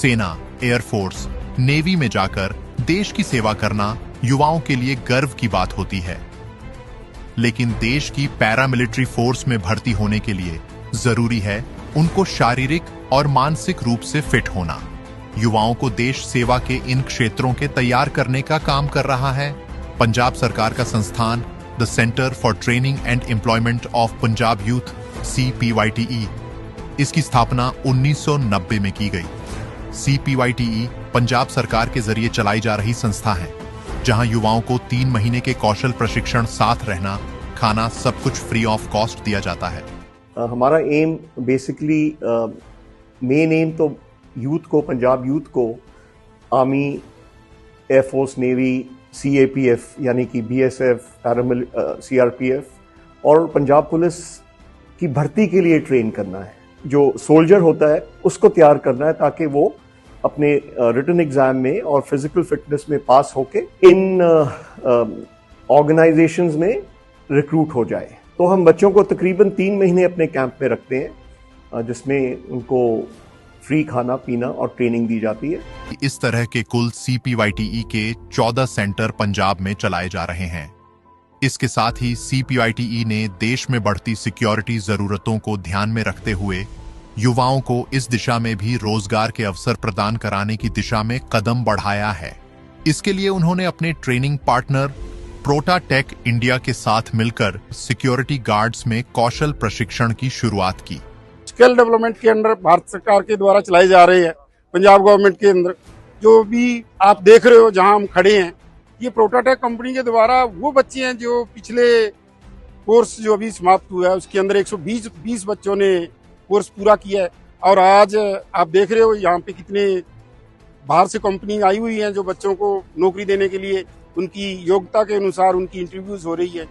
सेना, air force, navy में जाकर देश की सेवा करना युवाओं के लिए गर्व की बात होती है। लेकिन देश की पैरामिलिट्री फोर्स में भर्ती होने के लिए जरूरी है उनको शारीरिक और मानसिक रूप से फिट होना। युवाओं को देश सेवा के इन क्षेत्रों के तैयार करने का काम कर रहा है पंजाब सरकार का संस्थान the centre for training and employment of Punjab youth CPYTE। इसकी स्थापना 1990 में की गई। CPYTE पंजाब सरकार के जरिए चलाई जा रही संस्था है, जहां युवाओं को 3 महीने के कौशल प्रशिक्षण, साथ रहना, खाना, सब कुछ फ्री ऑफ कॉस्ट दिया जाता है। हमारा एम बेसिकली मेन एम तो यूथ को, पंजाब यूथ को आर्मी, एयरफोर्स, नेवी, CAPF यानी कि BSF, CRPF और पंजाब पुलिस की भर्ती के लिए ट्रेन करना है। जो सोल्जर होता है उसको तैयार करना है ताकि वो अपने रिटन एग्जाम में और फिजिकल फिटनेस में पास होके इन ऑर्गेनाइजेशंस में रिक्रूट हो जाए। तो हम बच्चों को तकरीबन 3 महीने अपने कैंप में रखते हैं, जिसमें उनको फ्री खाना पीना और ट्रेनिंग दी जाती है। इस तरह के कुल CPYTE के 14 सेंटर पंजाब में चलाए जा रहे हैं। इसके साथ ही CPYTE ने देश में बढ़ती सिक्योरिटी जरूरतों को ध्यान में रखते हुए युवाओं को इस दिशा में भी रोजगार के अवसर प्रदान कराने की दिशा में कदम बढ़ाया है। इसके लिए उन्होंने अपने ट्रेनिंग पार्टनर प्रोटाटेक इंडिया के साथ मिलकर सिक्योरिटी गार्ड्स में कौशल प्रशिक्षण की शुरुआत की। स्किल डेवलपमेंट के अंदर भारत सरकार के द्वारा चलाई जा रही है, पंजाब गवर्नमेंट के अंदर जो भी आप देख रहे हो जहां हम खड़े हैं, ये प्रोटाटेक कंपनी के द्वारा वो बच्चे हैं जो पिछले कोर्स जो अभी समाप्त हुआ है उसके अंदर 120 बच्चों ने कोर्स पूरा किया है। और आज आप देख रहे हो यहाँ पे कितने बाहर से कंपनी आई हुई हैं जो बच्चों को नौकरी देने के लिए उनकी योग्यता के अनुसार उनकी इंटरव्यूज हो रही है।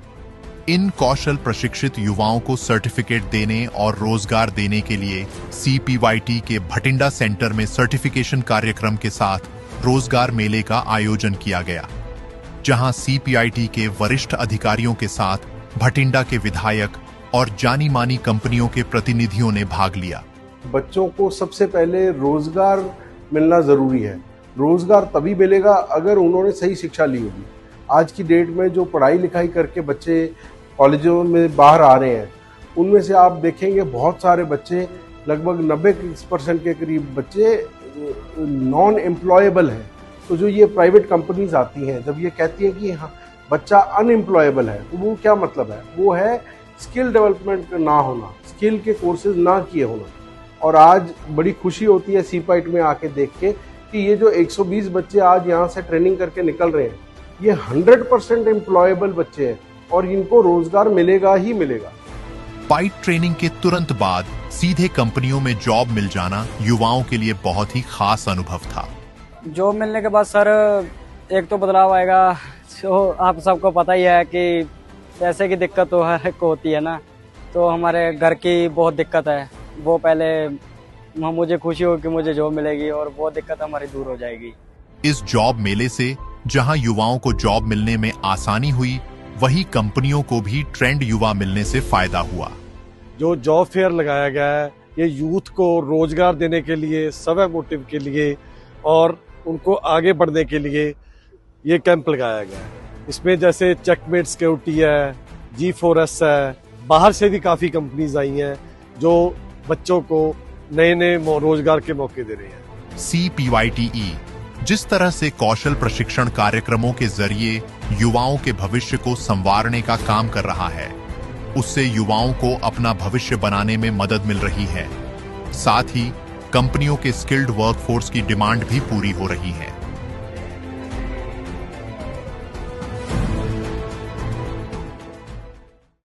इन कौशल प्रशिक्षित युवाओं को सर्टिफिकेट देने और रोजगार देने के लिए CPYT के भटिंडा सेंटर में सर्टिफिकेशन कार्यक्रम के साथ रोजगार मेले का आयोजन किया गया, जहां CPYT के वरिष्ठ अधिकारियों के साथ भटिंडा के विधायक और जानी मानी कंपनियों के प्रतिनिधियों ने भाग लिया। बच्चों को सबसे पहले रोजगार मिलना जरूरी है। रोजगार तभी मिलेगा अगर उन्होंने सही शिक्षा ली होगी। आज की डेट में जो पढ़ाई लिखाई करके बच्चे कॉलेजों में बाहर आ रहे हैं, उनमें से आप देखेंगे बहुत सारे बच्चे, लगभग 90% के करीब बच्चे नॉन एम्प्लॉयबल हैं। तो जो ये प्राइवेट कंपनीज आती हैं, जब ये कहती हैं कि हाँ बच्चा अनएम्प्लॉयबल है, तो वो क्या मतलब है? वो है स्किल डेवलपमेंट ना होना, स्किल के कोर्सेज ना किए होना। और आज बड़ी खुशी होती है CPYT में आके देख के कि ये जो 120 बच्चे आज यहाँ से ट्रेनिंग करके निकल रहे हैं, ये 100% एम्प्लॉयबल बच्चे हैं और इनको रोजगार मिलेगा ही मिलेगा। पाइट ट्रेनिंग के तुरंत बाद सीधे कंपनियों में जॉब मिल जाना युवाओं के लिए बहुत ही खास अनुभव था। जॉब मिलने के बाद सर एक तो बदलाव आएगा। जो आप सबको पता ही है कि पैसे की दिक्कत तो हर को होती है ना, तो हमारे घर की बहुत दिक्कत है। वो पहले मुझे खुशी हो कि मुझे जॉब मिलेगी और वो दिक्कत हमारी दूर हो जाएगी। इस जॉब मेले से जहां युवाओं को जॉब मिलने में आसानी हुई, वही कंपनियों को भी ट्रेंड युवा मिलने से फायदा हुआ। जो जॉब फेयर लगाया गया है, ये यूथ को रोजगार देने के लिए, सर्वे मोटिव के लिए और उनको आगे बढ़ने के लिए ये कैंप लगाया गया है। इसमें जैसे चेकमेट सिक्योरिटी है, G4S है, बाहर से भी काफी कंपनीज आई हैं जो बच्चों को नए नए रोजगार के मौके दे रही हैं। CPYTE जिस तरह से कौशल प्रशिक्षण कार्यक्रमों के जरिए युवाओं के भविष्य को संवारने का काम कर रहा है, उससे युवाओं को अपना भविष्य बनाने में मदद मिल रही है। साथ ही कंपनियों के स्किल्ड वर्कफोर्स की डिमांड भी पूरी हो रही है।